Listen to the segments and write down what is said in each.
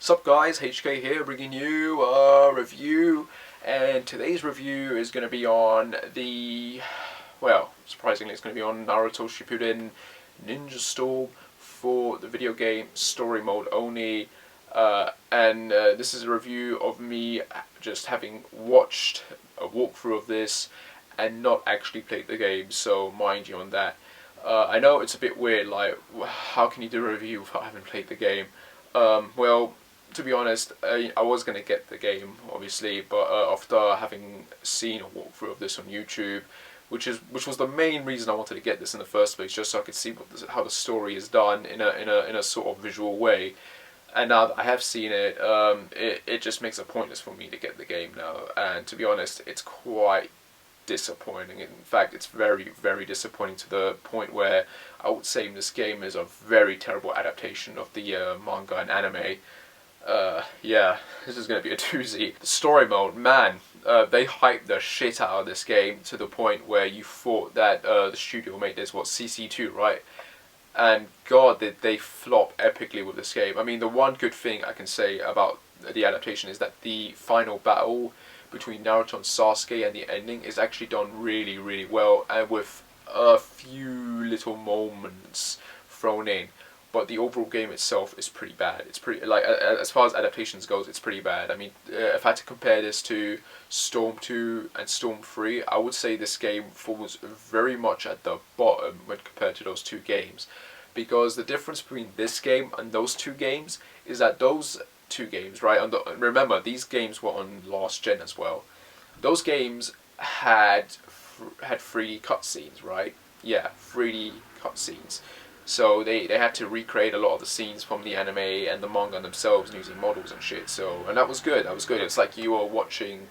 Sup guys, HK here bringing you a review, and today's review is going to be on surprisingly it's going to be on Naruto Shippuden Ninja Storm for the video game story mode only, and this is a review of me just having watched a walkthrough of this and not actually played the game, so mind you on that. I know it's a bit weird, like, how can you do a review without having played the game? Well, to be honest, I was going to get the game, obviously, but after having seen a walkthrough of this on YouTube, which was the main reason I wanted to get this in the first place, just so I could see how the story is done in a sort of visual way. And now that I have seen it, it just makes it pointless for me to get the game now. And to be honest, it's quite disappointing. In fact, it's very, very disappointing to the point where I would say this game is a very terrible adaptation of the manga and anime. Yeah, this is going to be a doozy. The story mode, man, they hyped the shit out of this game to the point where you thought that the studio made this, CC2, right? And god, did they flop epically with this game. I mean, the one good thing I can say about the adaptation is that the final battle between Naruto and Sasuke and the ending is actually done really, really well, and with a few little moments thrown in. But the overall game itself is pretty bad. It's pretty, like, as far as adaptations goes, it's pretty bad. I mean, if I had to compare this to Storm 2 and Storm 3, I would say this game falls very much at the bottom when compared to those two games. Because the difference between this game and those two games is that those two games, right, remember, these games were on last gen as well. Those games had 3D cutscenes, right? Yeah, 3D cutscenes. So they had to recreate a lot of the scenes from the anime and the manga themselves using models and shit. So, and that was good. That was good. It's like you were watching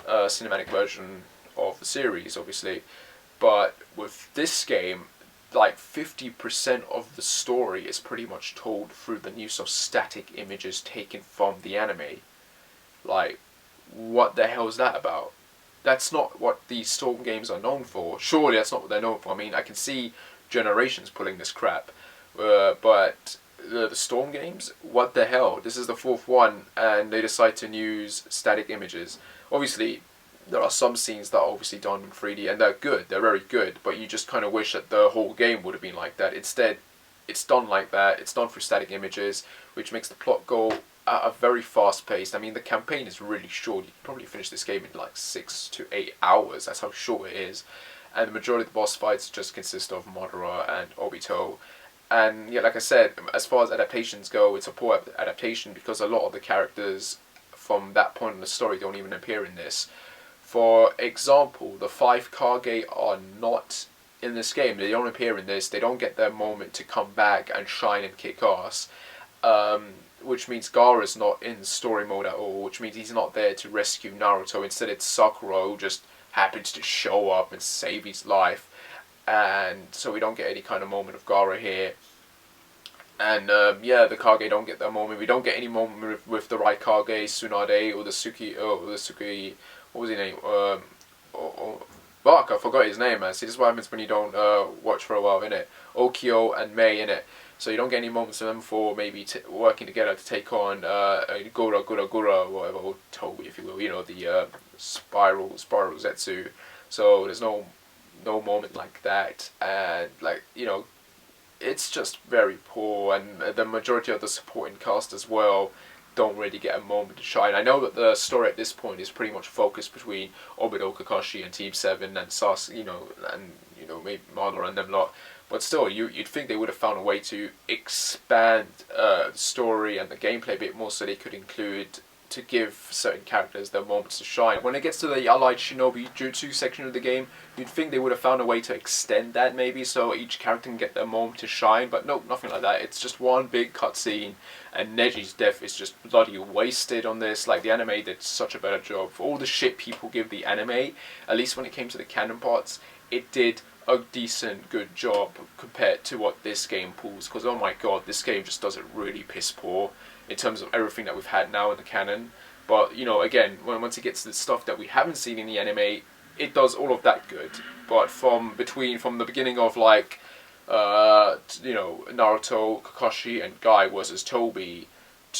a cinematic version of the series, obviously. But with this game, like 50% of the story is pretty much told through the use of static images taken from the anime. Like, what the hell is that about? That's not what these Storm games are known for. Surely that's not what they're known for. I mean, I can see Generations pulling this crap, but the Storm games, what the hell? This is the fourth one, and they decide to use static images. Obviously, there are some scenes that are obviously done in 3D, and they're good, they're very good, but you just kind of wish that the whole game would have been like that. Instead, it's done like that, it's done through static images, which makes the plot go at a very fast pace. I mean, the campaign is really short. You can probably finish this game in like 6 to 8 hours, that's how short it is. And the majority of the boss fights just consist of Madara and Obito. And yeah, like I said, as far as adaptations go, it's a poor adaptation because a lot of the characters from that point in the story don't even appear in this. For example, the 5 Kage are not in this game. They don't appear in this. They don't get their moment to come back and shine and kick ass. Which means Gaara's not in story mode at all, which means he's not there to rescue Naruto. Instead, it's Sakura who just happens to show up and save his life, and so we don't get any kind of moment of Gaara here. And yeah, the Kage don't get that moment. We don't get any moment with the right Kage, Tsunade, or the Suki, what was his name? Fuck, I forgot his name, man. See, this is what happens when you don't watch for a while, innit? Okio and Mei, innit? So you don't get any moments of them for maybe working together to take on Gura, or whatever, or Toby, if you will, you know, the Spiral Zetsu. So there's no moment like that, and, like, you know, it's just very poor, and the majority of the supporting cast as well don't really get a moment to shine. I know that the story at this point is pretty much focused between Obito, Kakashi, and Team 7, and Sasuke, you know, maybe Madara and them lot. But still, you'd think they would have found a way to expand the story and the gameplay a bit more, so they could include, to give certain characters their moments to shine. When it gets to the Allied Shinobi Jutsu section of the game, you'd think they would have found a way to extend that maybe, so each character can get their moment to shine, but nope, nothing like that. It's just one big cutscene, and Neji's death is just bloody wasted on this. Like, the anime did such a better job. For all the shit people give the anime, at least when it came to the canon parts, it did a decent, good job compared to what this game pulls, because oh my god, this game just does it really piss poor in terms of everything that we've had now in the canon. But, you know, again, once it gets to the stuff that we haven't seen in the anime, it does all of that good. But from the beginning of, like, you know, Naruto, Kakashi, and Guy versus Toby,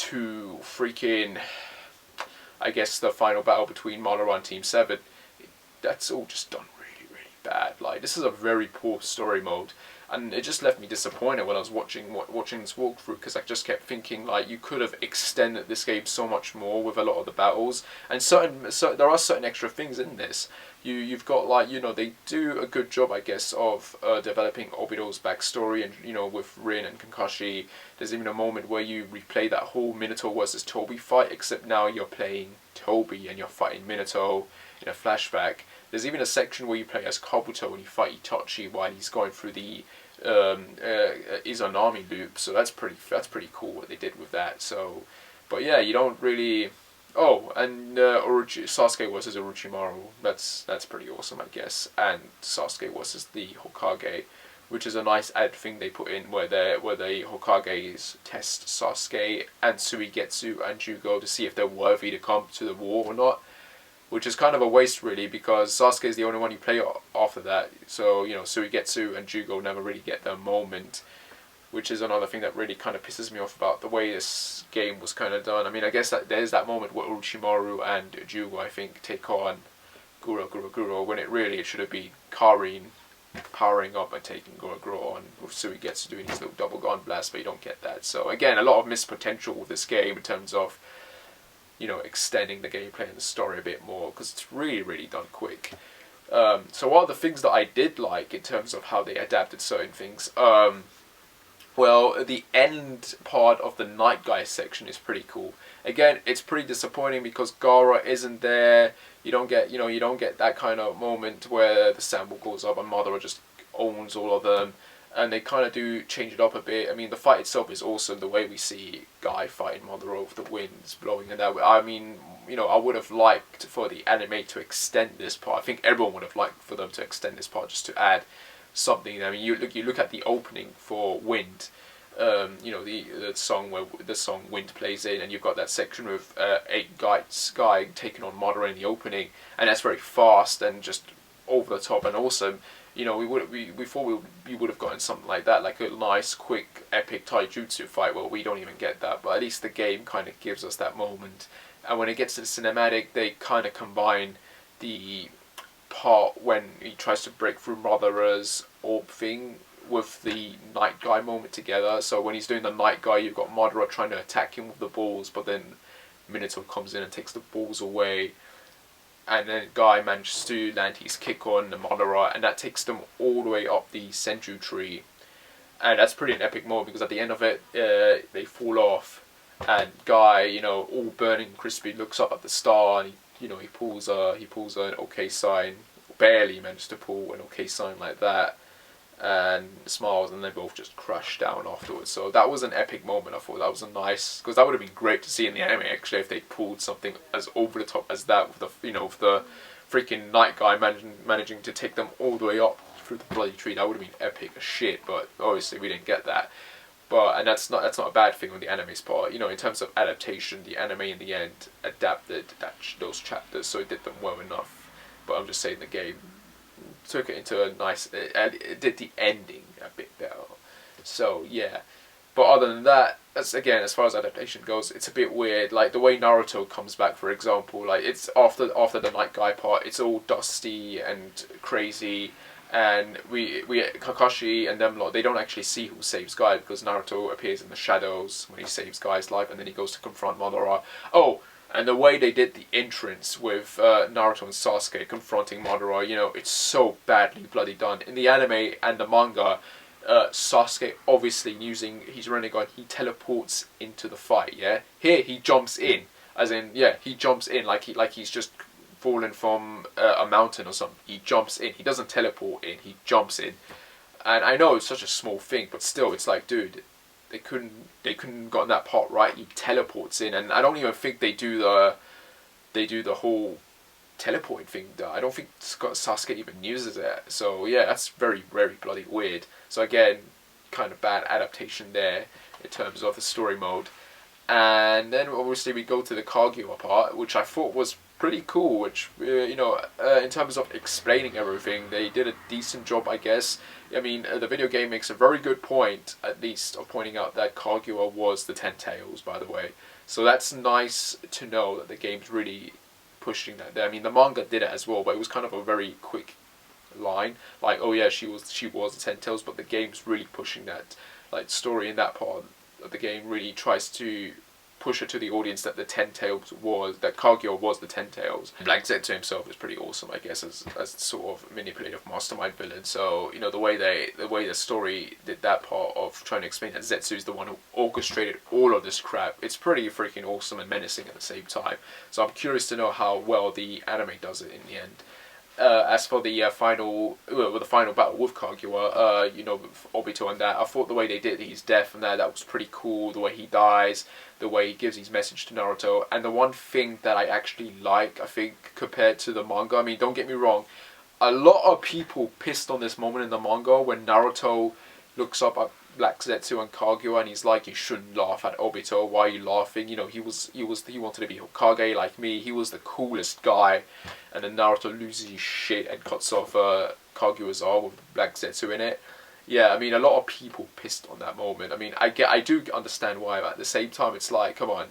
to freaking, I guess, the final battle between Madara and Team 7. That's all just done really, really bad. Like, this is a very poor story mode. And it just left me disappointed when I was watching this walkthrough, because I just kept thinking, like, you could have extended this game so much more with a lot of the battles, and there are certain extra things in this. You've got, like, you know, they do a good job, I guess, of developing Obito's backstory, and, you know, with Rin and Kakashi, there's even a moment where you replay that whole Minato versus Toby fight, except now you're playing Toby and you're fighting Minato in a flashback. There's even a section where you play as Kabuto and you fight Itachi while he's going through the Izanami loop. So that's pretty cool what they did with that. So, but yeah, you don't really. Oh, and Sasuke versus Orochimaru. That's pretty awesome, I guess. And Sasuke versus the Hokage, which is a nice add thing they put in where the Hokages test Sasuke and Suigetsu and Jugo to see if they're worthy to come to the war or not. Which is kind of a waste, really, because Sasuke is the only one you play after that. So, you know, Suigetsu and Jugo never really get their moment, which is another thing that really kind of pisses me off about the way this game was kind of done. I mean, I guess that there's that moment where Orochimaru and Jugo, I think, take on Guro, when it should have been Karin powering up and taking Guro on, with Suigetsu doing his little double gun blast, but you don't get that. So, again, a lot of missed potential with this game in terms of, you know, extending the gameplay and the story a bit more, because it's really, really done quick. So one of the things that I did like in terms of how they adapted certain things, well, the end part of the Night Guy section is pretty cool. Again, it's pretty disappointing because Gaara isn't there. You don't get that kind of moment where the sample goes up and Madara just owns all of them. And they kind of do change it up a bit. I mean, the fight itself is awesome. The way we see Guy fighting Madara with the winds blowing and that way. I mean, you know, I would have liked for the anime to extend this part. I think everyone would have liked for them to extend this part just to add something. I mean, you look at the opening for Wind. You know, the song where the song Wind plays in, and you've got that section with 8 Guy taking on Madara in the opening, and that's very fast and just over the top and awesome. You know, we would have gotten something like that, like a nice, quick, epic taijutsu fight. Well, we don't even get that, but at least the game kind of gives us that moment. And when it gets to the cinematic, they kind of combine the part when he tries to break through Madara's orb thing with the Night Guy moment together. So when he's doing the Night Guy, you've got Madara trying to attack him with the balls, but then Minato comes in and takes the balls away. And then Guy manages to land his kick on the Madara, and that takes them all the way up the Senju tree. And that's pretty an epic moment, because at the end of it, they fall off, and Guy, you know, all burning crispy, looks up at the star, and he pulls an OK sign, barely managed to pull an OK sign like that, and smiles, and they both just crash down afterwards. So that was an epic moment. I thought that was a nice, because that would have been great to see in the anime actually, if they pulled something as over the top as that, with the freaking Night Guy managing to take them all the way up through the bloody tree. That would have been epic as shit, but obviously we didn't get that. And that's not a bad thing on the anime's part. You know, in terms of adaptation, the anime in the end adapted those chapters, so it did them well enough. But I'm just saying the game took it into a nice, it did the ending a bit better. So yeah, but other than that, that's, again, as far as adaptation goes, it's a bit weird. Like the way Naruto comes back, for example, like it's after the Night Guy part, it's all dusty and crazy, and we Kakashi and them lot, they don't actually see who saves Guy, because Naruto appears in the shadows when he saves Guy's life, and then he goes to confront Madara. Oh, and the way they did the entrance with Naruto and Sasuke confronting Madara, you know, it's so badly bloody done. In the anime and the manga, Sasuke, obviously using his Rinnegan, he teleports into the fight, yeah? Here, he jumps in. As in, yeah, he jumps in like he's just fallen from a mountain or something. He jumps in. He doesn't teleport in, he jumps in. And I know it's such a small thing, but still, it's like, dude, they couldn't gotten that part right. He teleports in, and I don't even think they do the whole teleporting thing. I don't think Sasuke even uses it. So yeah, that's very, very bloody weird. So again, kind of bad adaptation there in terms of the story mode. And then obviously we go to the Kaguya part, which I thought was pretty cool, which, in terms of explaining everything, they did a decent job, I guess. I mean, the video game makes a very good point, at least, of pointing out that Kaguya was the Ten Tails, by the way. So that's nice to know that the game's really pushing that there. I mean, the manga did it as well, but it was kind of a very quick line, like, oh yeah, she was the Ten Tails, but the game's really pushing that, like, story in that part of the game really tries to push it to the audience that the Ten Tails was, that Kaguya was the Ten Tails. Black Zetsu himself is pretty awesome, I guess, as sort of manipulative mastermind villain. So, you know, the way the story did that part of trying to explain that Zetsu is the one who orchestrated all of this crap, it's pretty freaking awesome and menacing at the same time. So I'm curious to know how well the anime does it in the end. As for the final battle with Kaguya, you know, with Obito and that, I thought the way they did his death and that was pretty cool. The way he dies, the way he gives his message to Naruto, and the one thing that I actually like, I think, compared to the manga. I mean, don't get me wrong, a lot of people pissed on this moment in the manga when Naruto looks up at Black Zetsu and Kaguya and he's like, you shouldn't laugh at Obito, why are you laughing? You know, he wanted to be Hokage like me, he was the coolest guy, and then Naruto loses his shit and cuts off Kaguya's arm with Black Zetsu in it. Yeah, I mean, a lot of people pissed on that moment. I mean, I do understand why, but at the same time, it's like, come on,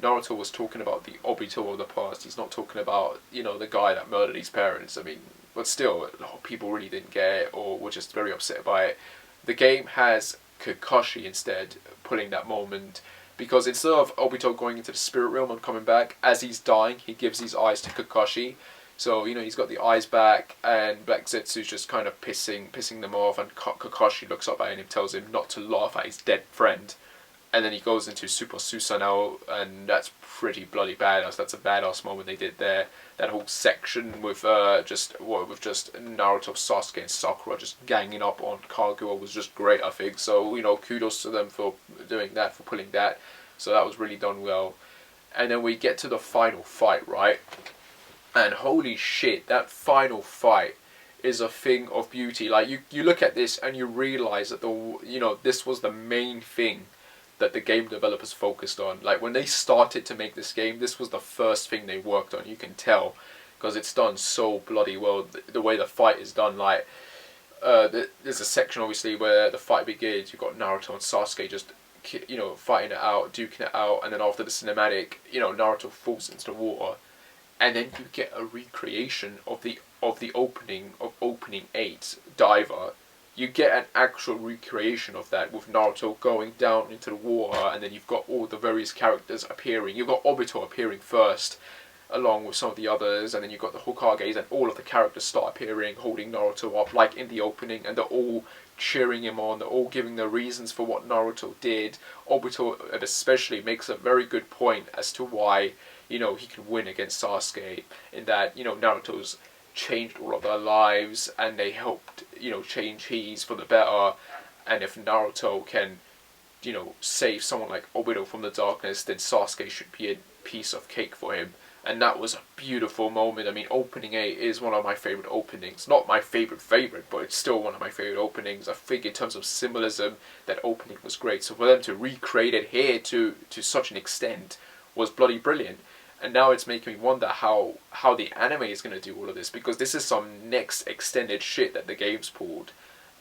Naruto was talking about the Obito of the past, he's not talking about, you know, the guy that murdered his parents. I mean, but still, a lot of people really didn't get it, or were just very upset by it. The game has Kakashi instead pulling that moment, because instead of Obito going into the spirit realm and coming back, as he's dying, he gives his eyes to Kakashi. So, you know, he's got the eyes back, and Black Zetsu's just kind of pissing them off, and Kakashi looks up at him and tells him not to laugh at his dead friend. And then he goes into Super Susanoo, and that's pretty bloody badass. That's a badass moment they did there. That whole section with just Naruto, Sasuke, and Sakura just ganging up on Kaguya was just great, I think. So, you know, kudos to them for doing that, for pulling that. So that was really done well. And then we get to the final fight, right? And holy shit, that final fight is a thing of beauty. Like, you look at this and you realize that this was the main thing that the game developers focused on. Like, when they started to make this game, this was the first thing they worked on. You can tell, because it's done so bloody well. The way the fight is done, like, there's a section obviously where the fight begins. You've got Naruto and Sasuke just, you know, fighting it out, duking it out, and then after the cinematic, you know, Naruto falls into the water, and then you get a recreation of the opening of Opening 8 Diver. You get an actual recreation of that with Naruto going down into the water, and then you've got all the various characters appearing. You've got Obito appearing first, along with some of the others, and then you've got the Hokages, and all of the characters start appearing, holding Naruto up, like in the opening, and they're all cheering him on, they're all giving their reasons for what Naruto did. Obito especially makes a very good point as to why, you know, he can win against Sasuke, in that, you know, Naruto's changed all of their lives, and they helped, you know, change his for the better. And if Naruto can, you know, save someone like Obito from the darkness, then Sasuke should be a piece of cake for him. And that was a beautiful moment. I mean, Opening 8 is one of my favourite openings. Not my favourite, but it's still one of my favourite openings. I think in terms of symbolism, that opening was great. So for them to recreate it here to such an extent was bloody brilliant. And now it's making me wonder how the anime is going to do all of this, because this is some next extended shit that the game's pulled.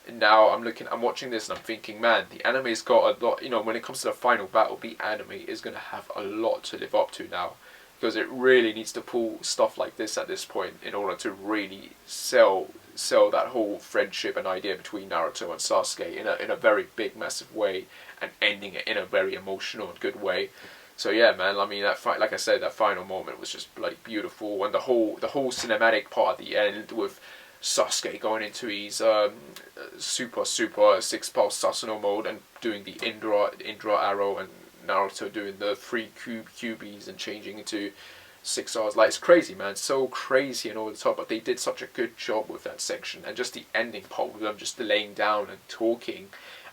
And now I'm watching this and I'm thinking, man, the anime's got a lot, you know, when it comes to the final battle, the anime is going to have a lot to live up to now. Because it really needs to pull stuff like this at this point in order to really sell that whole friendship and idea between Naruto and Sasuke in a very big, massive way, and ending it in a very emotional and good way. So yeah, man, I mean, that fight, like I said, that final moment was just bloody beautiful, and the whole cinematic part at the end with Sasuke going into his super 6-pulse Susanoo mode and doing the Indra arrow, and Naruto doing the 3 cubies and changing into 6 R's. Like, it's crazy, man, so crazy and over the top, but they did such a good job with that section, and just the ending part with them just laying down and talking,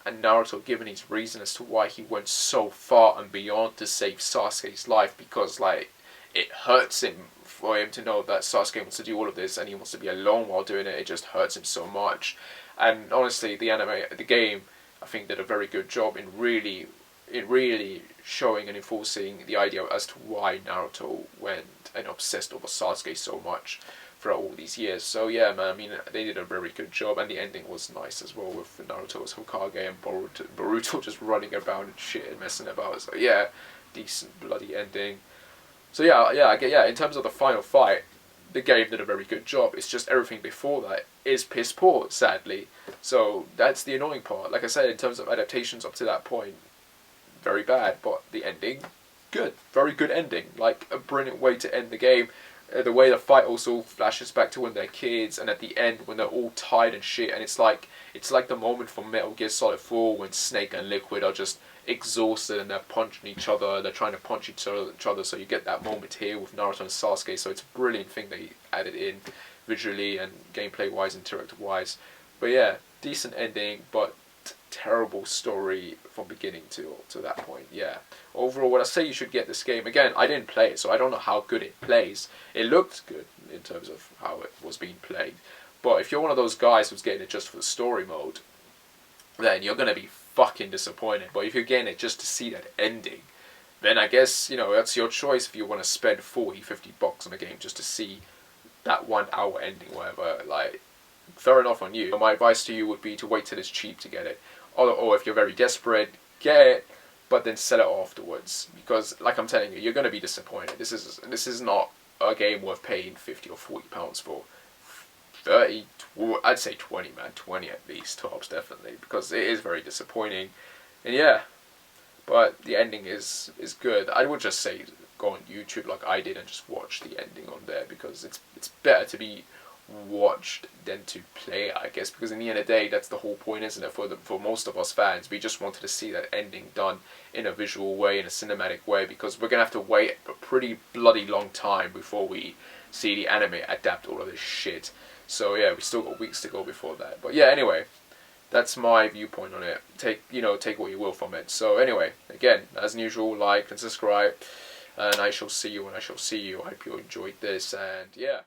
and Naruto giving his reason as to why he went so far and beyond to save Sasuke's life, because, like, it hurts him for him to know that Sasuke wants to do all of this and he wants to be alone while doing it. It just hurts him so much. And honestly, the game, I think, did a very good job in really showing and enforcing the idea as to why Naruto went and obsessed over Sasuke so much. throughout all these years. So yeah, man, I mean, they did a very good job, and the ending was nice as well, with Naruto's Hokage and Boruto just running around and shit and messing about. So yeah, decent bloody ending. So yeah, in terms of the final fight, the game did a very good job. It's just everything before that is piss poor, sadly. So that's the annoying part. Like I said, in terms of adaptations up to that point, very bad, but the ending, good. Very good ending. Like, a brilliant way to end the game. The way the fight also flashes back to when they're kids, and at the end when they're all tired and shit, and it's like the moment from Metal Gear Solid 4 when Snake and Liquid are just exhausted and they're punching each other, they're trying to punch each other, so you get that moment here with Naruto and Sasuke. So it's a brilliant thing they added in, visually and gameplay wise, interactive wise. But yeah, decent ending, but terrible story from beginning to that point. Yeah, overall, would I say you should get this game? Again, I didn't play it, so I don't know how good it plays. It looked good in terms of how it was being played, but if you're one of those guys who's getting it just for the story mode, then you're gonna be fucking disappointed. But if you're getting it just to see that ending, then I guess, you know, that's your choice. If you want to spend 40-50 bucks on a game just to see that 1 hour ending, whatever, like, fair enough on you. My advice to you would be to wait till it's cheap to get it. Or if you're very desperate, get it, but then sell it afterwards. Because, like I'm telling you, you're going to be disappointed. This is not a game worth paying £50 or £40 for. 30, I'd say 20, man. 20 at least, tops, definitely. Because it is very disappointing. And yeah, but the ending is good. I would just say go on YouTube like I did and just watch the ending on there, because it's better to be watched than to play, I guess, because in the end of the day, that's the whole point, isn't it? For most of us fans, we just wanted to see that ending done in a visual way, in a cinematic way, because we're gonna have to wait a pretty bloody long time before we see the anime adapt all of this shit. So yeah, we still got weeks to go before that. But yeah, anyway, that's my viewpoint on it. Take what you will from it. So anyway, again, as usual, like and subscribe, and I shall see you when I shall see you. I hope you enjoyed this, and yeah.